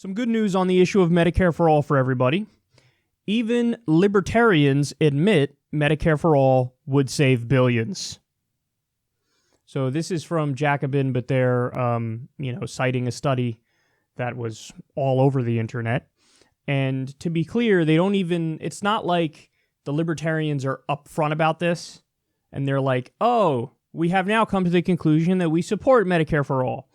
Some good news on the issue of Medicare for all for everybody. Even libertarians admit Medicare for all would save billions. So this is from Jacobin, but they're, citing a study that was all over the internet. And to be clear, it's not like the libertarians are upfront about this and they're like, oh, we have now come to the conclusion that we support Medicare for all.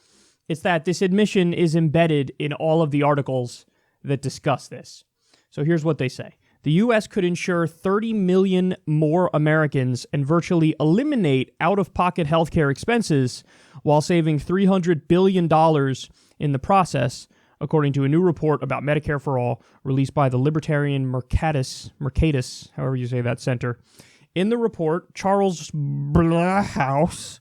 It's that this admission is embedded in all of the articles that discuss this. So here's what they say. The U.S. could insure 30 million more Americans and virtually eliminate out-of-pocket healthcare expenses while saving $300 billion in the process, according to a new report about Medicare for All released by the Libertarian Mercatus, however you say that center. In the report, Charles Blahous,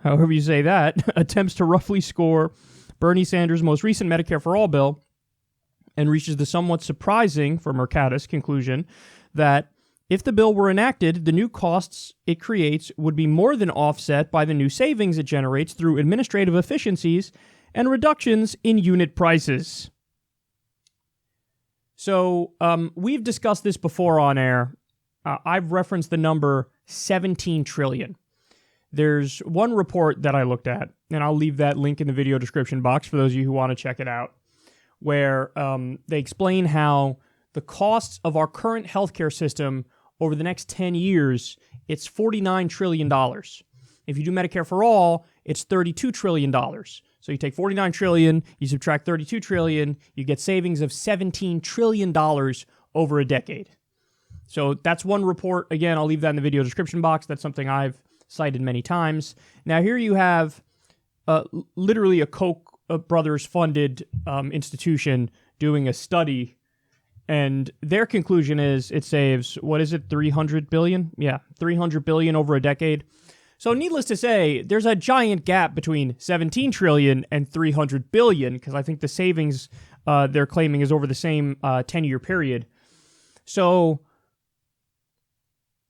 however you say that, attempts to roughly score Bernie Sanders' most recent Medicare for All bill and reaches the somewhat surprising, for Mercatus, conclusion that if the bill were enacted, the new costs it creates would be more than offset by the new savings it generates through administrative efficiencies and reductions in unit prices. So we've discussed this before on air. I've referenced the number 17 trillion. There's one report that I looked at, and I'll leave that link in the video description box for those of you who want to check it out, where they explain how the costs of our current healthcare system over the next 10 years, it's $49 trillion. If you do Medicare for all, it's $32 trillion. So you take $49 trillion, you subtract $32 trillion, you get savings of $17 trillion over a decade. So that's one report. Again, I'll leave that in the video description box. That's something I've cited many times. Now here you have literally a Koch brothers funded institution doing a study, and their conclusion is it saves, what is it, 300 billion? Yeah, 300 billion over a decade. So needless to say, there's a giant gap between 17 trillion and 300 billion, because I think the savings they're claiming is over the same 10-year period. So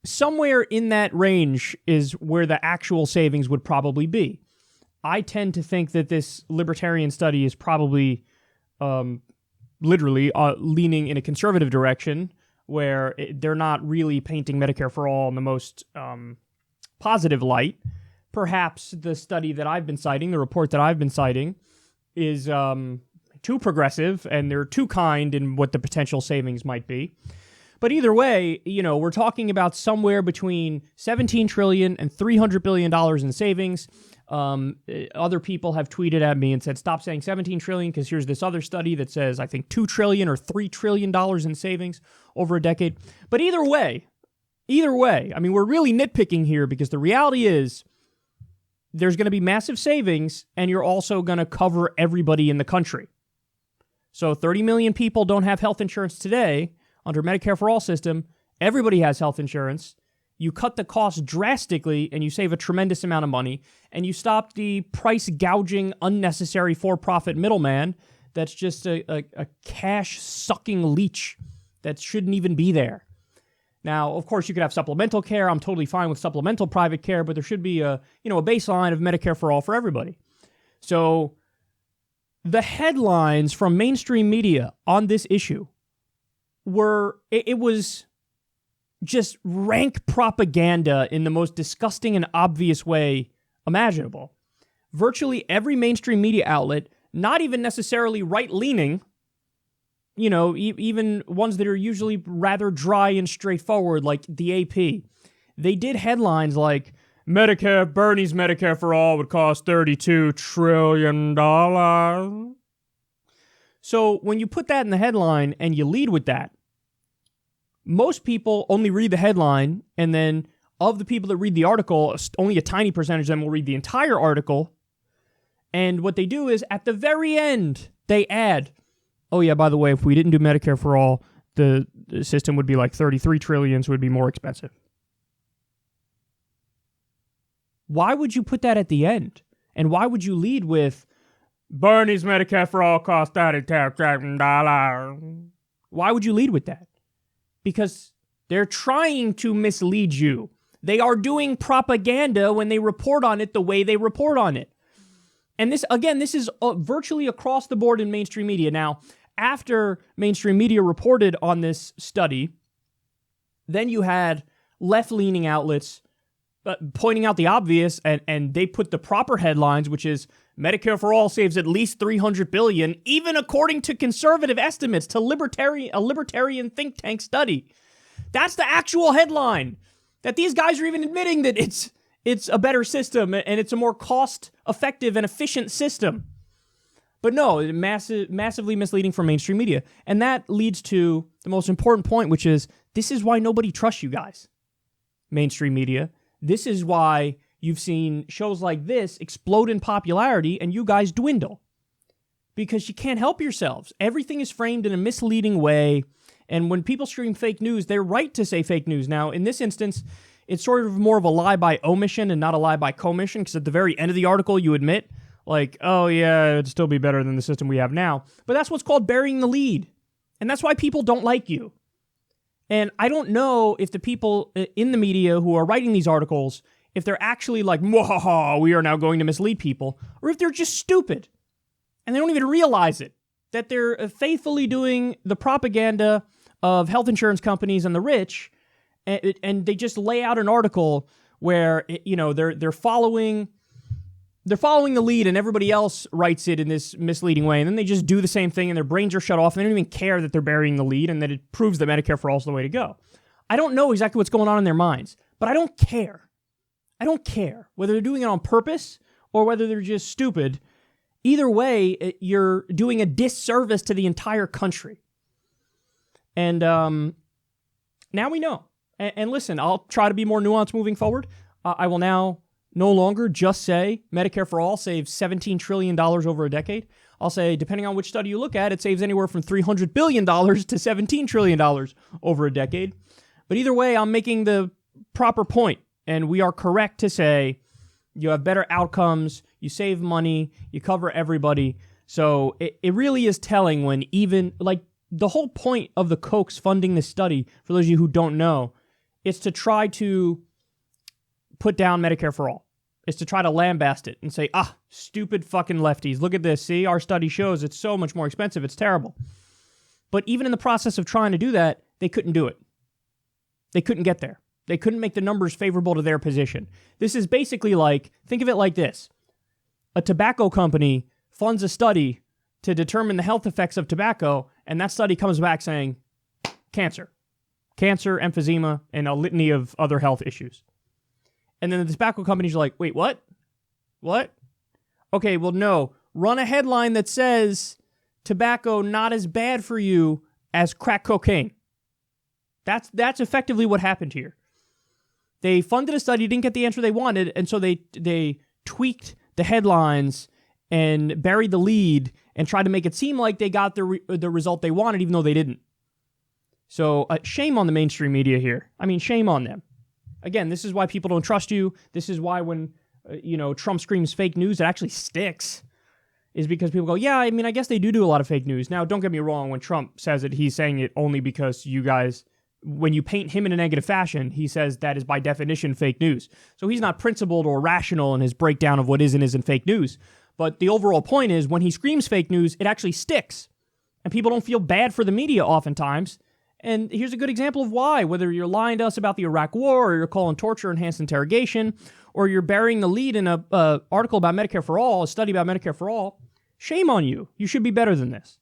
somewhere in that range is where the actual savings would probably be. I tend to think that this libertarian study is probably literally leaning in a conservative direction, where they're not really painting Medicare for all in the most positive light. Perhaps the study that I've been citing, the report that I've been citing, is too progressive and they're too kind in what the potential savings might be. But either way, we're talking about somewhere between $17 trillion and $300 billion in savings. Other people have tweeted at me and said, stop saying 17 trillion because here's this other study that says, I think, $2 trillion or $3 trillion in savings over a decade. But either way, I mean, we're really nitpicking here because the reality is there's going to be massive savings and you're also going to cover everybody in the country. So 30 million people don't have health insurance today under Medicare for All system. Everybody has health insurance. You cut the cost drastically and you save a tremendous amount of money, and you stop the price gouging, unnecessary for-profit middleman that's just a cash-sucking leech that shouldn't even be there. Now, of course, you could have supplemental care. I'm totally fine with supplemental private care, but there should be a baseline of Medicare for all for everybody. So the headlines from mainstream media on this issue it was just rank propaganda in the most disgusting and obvious way imaginable. Virtually every mainstream media outlet, not even necessarily right-leaning, even ones that are usually rather dry and straightforward, like the AP, they did headlines like, Bernie's Medicare for all would cost $32 trillion. So when you put that in the headline and you lead with that, most people only read the headline, and then of the people that read the article, only a tiny percentage of them will read the entire article. And what they do is, at the very end, they add, oh yeah, by the way, if we didn't do Medicare for all, the system would be like 33 trillion, so it would be more expensive. Why would you put that at the end? And why would you lead with, Bernie's Medicare for all costs $32 trillion? Why would you lead with that? Because they're trying to mislead you. They are doing propaganda when they report on it the way they report on it. And this is virtually across the board in mainstream media. Now, after mainstream media reported on this study, then you had left-leaning outlets pointing out the obvious, and they put the proper headlines, which is Medicare for All saves at least $300 billion, even according to conservative estimates, to a libertarian think tank study. That's the actual headline. That these guys are even admitting that it's a better system and it's a more cost-effective and efficient system. But no, massively misleading from mainstream media. And that leads to the most important point, which is this is why nobody trusts you guys, mainstream media. This is why you've seen shows like this explode in popularity and you guys dwindle. Because you can't help yourselves. Everything is framed in a misleading way. And when people stream fake news, they're right to say fake news. Now, in this instance, it's sort of more of a lie by omission and not a lie by commission, because at the very end of the article, you admit, like, oh yeah, it'd still be better than the system we have now. But that's what's called burying the lead. And that's why people don't like you. And I don't know if the people in the media who are writing these articles, if they're actually like, mwahaha, we are now going to mislead people, or if they're just stupid and they don't even realize it, that they're faithfully doing the propaganda of health insurance companies and the rich, and they just lay out an article where, you know, they're following the lead and everybody else writes it in this misleading way, and then they just do the same thing and their brains are shut off and they don't even care that they're burying the lead and that it proves that Medicare for All is the way to go. I don't know exactly what's going on in their minds, but I don't care. I don't care whether they're doing it on purpose or whether they're just stupid. Either way, you're doing a disservice to the entire country. And now we know. And listen, I'll try to be more nuanced moving forward. I will now no longer just say Medicare for All saves $17 trillion over a decade. I'll say, depending on which study you look at, it saves anywhere from $300 billion to $17 trillion over a decade. But either way, I'm making the proper point, and we are correct to say you have better outcomes, you save money, you cover everybody. So it really is telling when even, like, the whole point of the Kochs funding this study, for those of you who don't know, is to try to put down Medicare for All. Is to try to lambast it and say, stupid fucking lefties. Look at this. See, our study shows it's so much more expensive. It's terrible. But even in the process of trying to do that, they couldn't do it. They couldn't get there. They couldn't make the numbers favorable to their position. This is basically like, think of it like this. A tobacco company funds a study to determine the health effects of tobacco, and that study comes back saying, cancer, emphysema, and a litany of other health issues. And then the tobacco companies are like, wait, what? What? Okay, well, no. Run a headline that says tobacco not as bad for you as crack cocaine. That's effectively what happened here. They funded a study, didn't get the answer they wanted, and so they tweaked the headlines and buried the lead and tried to make it seem like they got the result they wanted, even though they didn't. So shame on the mainstream media here. I mean, shame on them. Again, this is why people don't trust you. This is why when, Trump screams fake news, it actually sticks. Is because people go, yeah, I mean, I guess they do a lot of fake news. Now, don't get me wrong. When Trump says it, he's saying it only because you guys, when you paint him in a negative fashion, he says that is by definition fake news. So he's not principled or rational in his breakdown of what is and isn't fake news. But the overall point is when he screams fake news, it actually sticks. And people don't feel bad for the media oftentimes. And here's a good example of why. Whether you're lying to us about the Iraq War, or you're calling torture enhanced interrogation, or you're burying the lead in a article about Medicare for All, a study about Medicare for All, shame on you. You should be better than this.